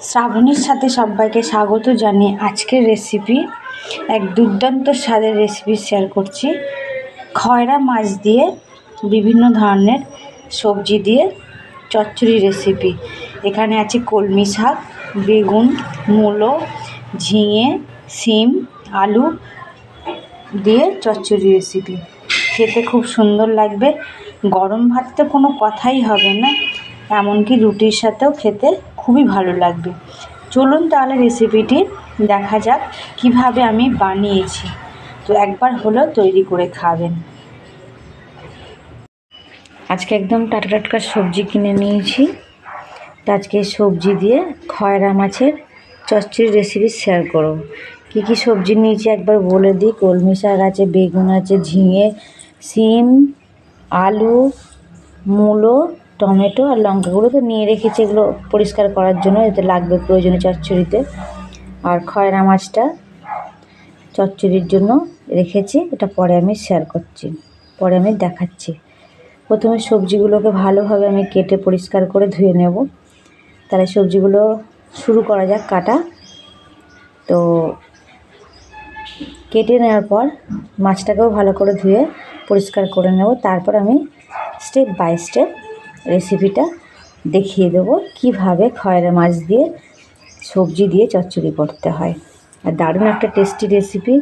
শ্রাবণীর সাথে সবাইকে স্বাগত জানিয়ে আজকের রেসিপি এক দুর্দান্ত স্বাদের রেসিপি শেয়ার করছি। খয়রা মাছ দিয়ে বিভিন্ন ধরনের সবজি দিয়ে চচ্চড়ি রেসিপি। এখানে আছে কলমি শাক, বেগুন, মূলো, ঝিঙে, শিম, আলু দিয়ে চচ্চড়ি রেসিপি। খেতে খুব সুন্দর লাগবে। গরম ভাত তো কোনো কথাই হবে না, এমনকি রুটির সাথেও খেতে খুবই ভালো লাগবে। চলুন তাহলে রেসিপিটি দেখা যাক কিভাবে আমি বানিয়েছি। তো একবার হলেও তৈরি করে খাবেন। আজকে একদম টাটকা টাটকা সবজি কিনে নিয়েছি। তো আজকে সবজি দিয়ে খয়রা মাছের চচ্চড়ি রেসিপি শেয়ার করব। কী কী সবজি নিয়েছি একবার বলে দিই। কলমি শাক আছে, বেগুন আছে, ঝিঙে, শিম, আলু, মূলো, টমেটো আর লঙ্কাগুলো তো নিয়ে রেখেছি, এগুলো পরিষ্কার করার জন্য, এতে লাগবে প্রয়োজনীয় চচ্চড়িতে। আর খয়রা মাছটা চচ্চড়ির জন্য রেখেছি, এটা পরে আমি শেয়ার করছি, পরে আমি দেখাচ্ছি। প্রথমে সবজিগুলোকে ভালোভাবে আমি কেটে পরিষ্কার করে ধুয়ে নেব। তাহলে সবজিগুলো শুরু করা যাক কাটা। তো কেটে নেওয়ার পর মাছটাকেও ভালো করে ধুয়ে পরিষ্কার করে নেব। তারপর আমি স্টেপ বাই স্টেপ রেসিপিটা দেখিয়ে দেবো কীভাবে খয়রা মাছ দিয়ে সবজি দিয়ে চচ্চড়ি করতে হয়। আর দারুণ একটা টেস্টি রেসিপি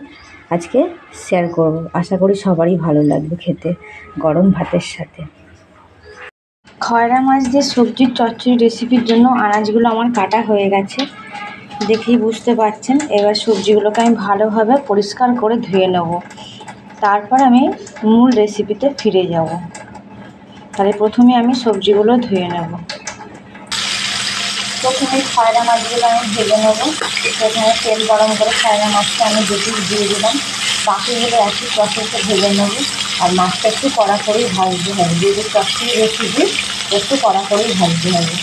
আজকে শেয়ার করব। আশা করি সবারই ভালো লাগবে খেতে গরম ভাতের সাথে। খয়রা মাছ দিয়ে সবজির চচ্চড়ি রেসিপির জন্য আনাজগুলো আমার কাটা হয়ে গেছে, দেখেই বুঝতে পারছেন। এবার সবজিগুলোকে আমি ভালোভাবে পরিষ্কার করে ধুয়ে নেব, তারপর আমি মূল রেসিপিতে ফিরে যাব। তাহলে প্রথমে আমি সবজিগুলো ধুয়ে নেব। প্রথমে খয়রা মাছগুলো আমি ভেজে নেব। প্রথমে তেল গরম করে খয়রা মাছটা আমি দিয়ে দিলাম। বাকিগুলো একই প্রসেসে ভেজে নেব। আর মাছটা একটু কড়া করেই ভাজতে হবে, যেহেতু চচ্চড়ি রেসিপি একটু কড়া করেই ভাজতে হবে।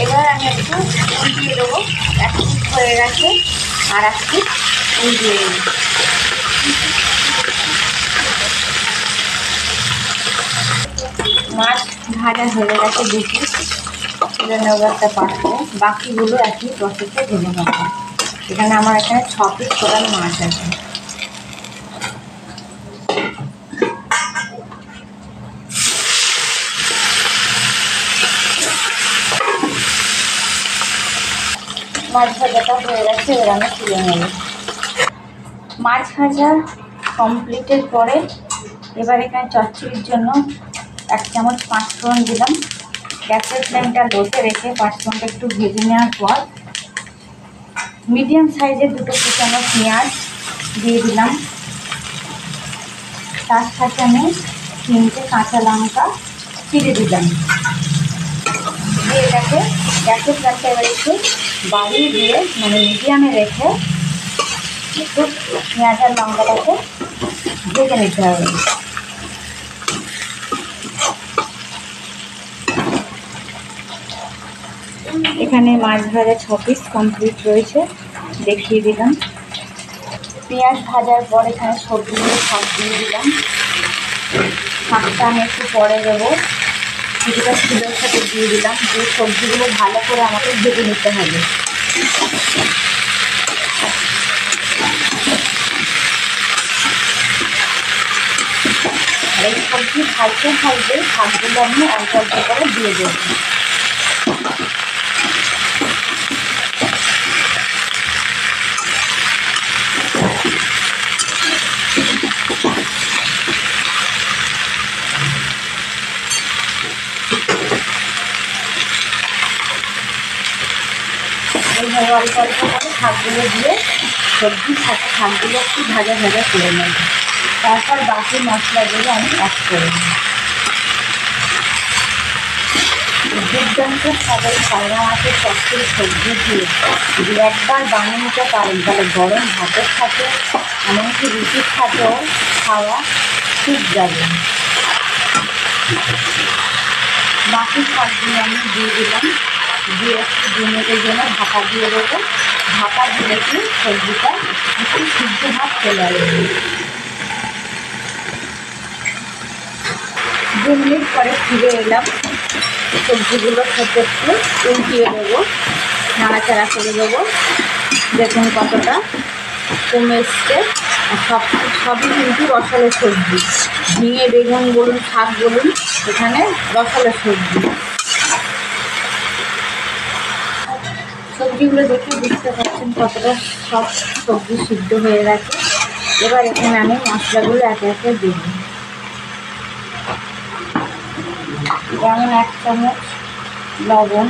এবার আমি একটু উল্টিয়ে দেবো। এক পিস হয়ে গেছে, আর এক পিস উল্টিয়ে দেবো। মাছ ভাজা হয়ে গেছে, দু পিস তুলে নেবো একটা পাত্রে। বাকিগুলো একই প্রসেসে ভেজে নেবো। এখানে আমার 6 পিস টোটাল মাছ আছে। মাছ ভাজাটা হয়ে গেছে, এবার আমি তুলে নেব। মাছ ভাজা কমপ্লিটের পরে এবার এখানে চচ্চড়ির জন্য 1 চামচ 5 ফোড়ন দিলাম। গ্যাসের ফ্লেমটা লোতে রেখে 5 ফোড়নটা একটু ভেজে নেওয়ার পর মিডিয়াম সাইজের 2 কুচানো পেঁয়াজ দিয়ে দিলাম। তার সাথে আমি 3টে কাঁচা লঙ্কা চিড়ে দিলাম। দিয়ে এটাকে গ্যাসের ফ্লেমটা এবার একটু বাড়িয়ে দিয়ে, মানে মিডিয়ামে রেখে একটু পেঁয়াজ আর লঙ্কাটাকে ভেজে নিতে হবে। এখানে মাছ ভাজা 6 পিস কমপ্লিট রয়েছে, দেখিয়ে দিলাম। পেঁয়াজ ভাজার পর এখানে সবজিগুলো শাক দিয়ে দিলাম। শাকটা আমি একটু পরে দেবো। কিছুটা ফুলের সাথে দিয়ে দিলাম। দিয়ে সবজিগুলো ভালো করে আমাকে ভেজে নিতে হবে। এই সবজি ভাজতে ভাজতে শাকগুলো আমি অল্প অল্প করে দিয়ে দেবো। এইভাবে অল্প অল্প করে শাকগুলো দিয়ে সবজির সাথে শাকগুলো একটু ভাজা ভাজা করে নেব। তারপর বাকি মশলাগুলো আমি অ্যাড করে নেব। দুর্দান্ত স্বাদের খয়রা মাছের চচ্চড়ি সবজি দিয়ে যদি একবার বানিয়ে নিতে পারেন, তাহলে গরম ভাতের সাথে এমনকি রুটির সাথেও খাওয়া ঠিক যাবে। বাকি শাকগুলো আমি দিয়ে দিলাম। দিয়ে একটু 2 মিনিটের জন্য ঢাকা দিয়ে দেবো। ঢাকা দিয়ে একটু সবজিটা একটু সিদ্ধ ভাত চলে আসবে। 2 মিনিট পরে ফিরে এলাম। সবজিগুলো সাথে একটু উল্টিয়ে দেবো, নাড়াচাড়া করে দেবো। দেখুন কতটা কমে এসছে। সবই কিন্তু রসালো সবজি, ঝিঙে বেগুন বলুন, শাক বলুন, এখানে রসালো সবজি। সবজিগুলো দেখে বুঝতে পারছেন কতটা সব সবজি সিদ্ধ হয়ে গেছে। এবার এখানে আমি মশলাগুলো একে একে দেব। যেমন 1 চামচ লবণ,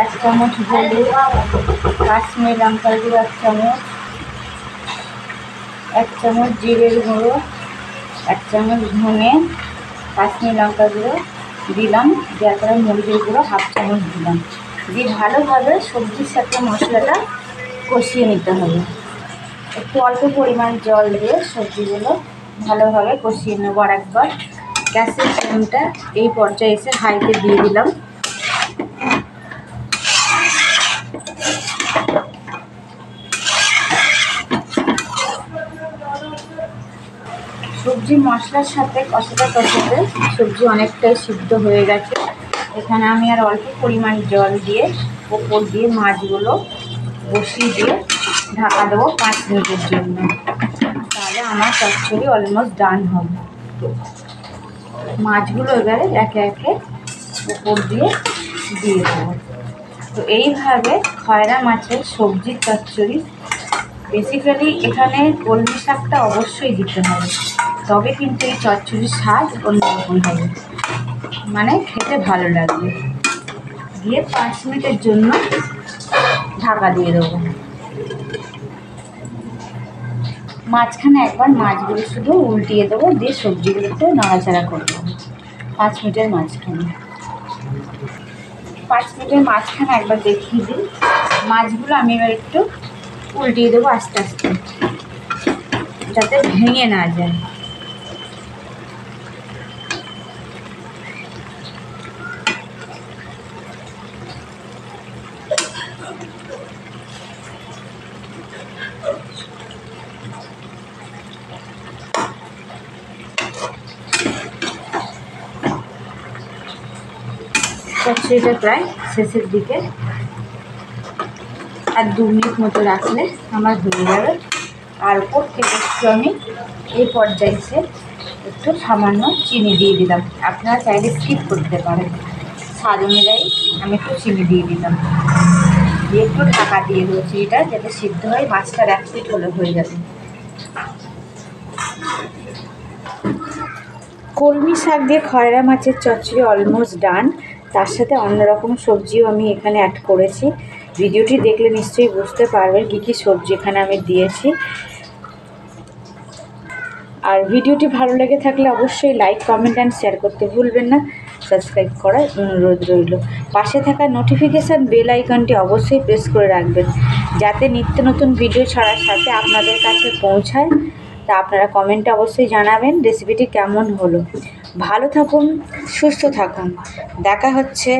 1 চামচ হলুদ, কাশ্মীরি লঙ্কার গুঁড়ো 1 চামচ, 1 চামচ জিরের গুঁড়ো, 1 চামচ ধনে, কাশ্মীরি লঙ্কার গুঁড়ো দিলাম, দেওয়ার পরে মরিচের গুঁড়ো 1/2 চামচ দিলাম। দিয়ে ভালোভাবে সবজির সাথে মশলাটা কষিয়ে নিতে হবে। একটু অল্প পরিমাণ জল দিয়ে সবজিগুলো ভালোভাবে কষিয়ে নেব। আর একবার গ্যাসের ফ্লেমটা এই পর্যায়ে এসে হাইতে দিয়ে দিলাম। সবজি মশলার সাথে কষাতে কষাতে সবজি অনেকটাই সিদ্ধ হয়ে গেছে। এখানে আমি আর অল্প পরিমাণ জল দিয়ে ওপর দিয়ে মাছগুলো বসিয়ে দিয়ে ঢাকা দেবো 5 মিনিটের জন্য। তাহলে আমার চচ্চড়ি অলমোস্ট ডান হবে। মাছগুলো এবারে একে একে ওপর দিয়ে দেবো। তো এইভাবে খয়রা মাছের সবজির চচ্চড়ি, বেসিক্যালি এখানে কলমি শাকটা অবশ্যই দিতে হবে, তবে কিন্তু এই চচ্চড়ির স্বাদ অন্যরকম হবে, মানে খেতে ভালো লাগবে। দিয়ে 5 মিনিটের জন্য ঢাকা দিয়ে দেবো। মাঝখানে একবার মাছগুলো শুধু উল্টিয়ে দেবো, দিয়ে সবজিগুলো একটু নাড়াচাড়া করে দেবো 5 মিনিটের মাঝখানে। 5 মিনিটের মাঝখানে একবার দেখিয়ে দিই। মাছগুলো আমি এবার একটু উল্টিয়ে দেবো আস্তে আস্তে, যাতে ভেঙে না যায়। চচ্চড়িটা প্রায় শেষের দিকে, আর 2 মিনিট মতো রাখলে আমার হয়ে যাবে। আর উপর থেকে একটু আমি এই পর্যায়ে একটু সামান্য চিনি দিয়ে দিলাম। আপনারা চাইলে স্কিপ করতে পারেন, স্বাদ অনুযায়ী আমি একটু চিনি দিয়ে দিলাম। দিয়ে একটু ঢাকা দিয়ে দেবো চিনিটা যাতে সিদ্ধ হয়। মাছটার 1 পিঠ হলে হয়ে যাবে। কলমি শাক দিয়ে খয়রা মাছের চচ্চড়ি অলমোস্ট ডান। তার সাথে অন্যরকম সবজিও আমি এখানে অ্যাড করেছি। ভিডিওটি দেখলে নিশ্চয়ই বুঝতে পারবেন কী কী সবজি এখানে আমি দিয়েছি। আর ভিডিওটি ভালো লেগে থাকলে অবশ্যই লাইক, কমেন্ট অ্যান্ড শেয়ার করতে ভুলবেন না। সাবস্ক্রাইব করার অনুরোধ রইল। পাশে থাকা নোটিফিকেশান বেল আইকনটি অবশ্যই প্রেস করে রাখবেন, যাতে নিত্য নতুন ভিডিও ছাড়ার সাথে আপনাদের কাছে পৌঁছায়। তা আপনারা কমেন্টে অবশ্যই জানাবেন রেসিপিটি কেমন হলো। ভালো থাকুন, সুস্থ থাকুন। দেখা হচ্ছে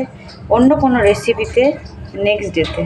অন্য কোনো রেসিপিতে নেক্সট ডেতে।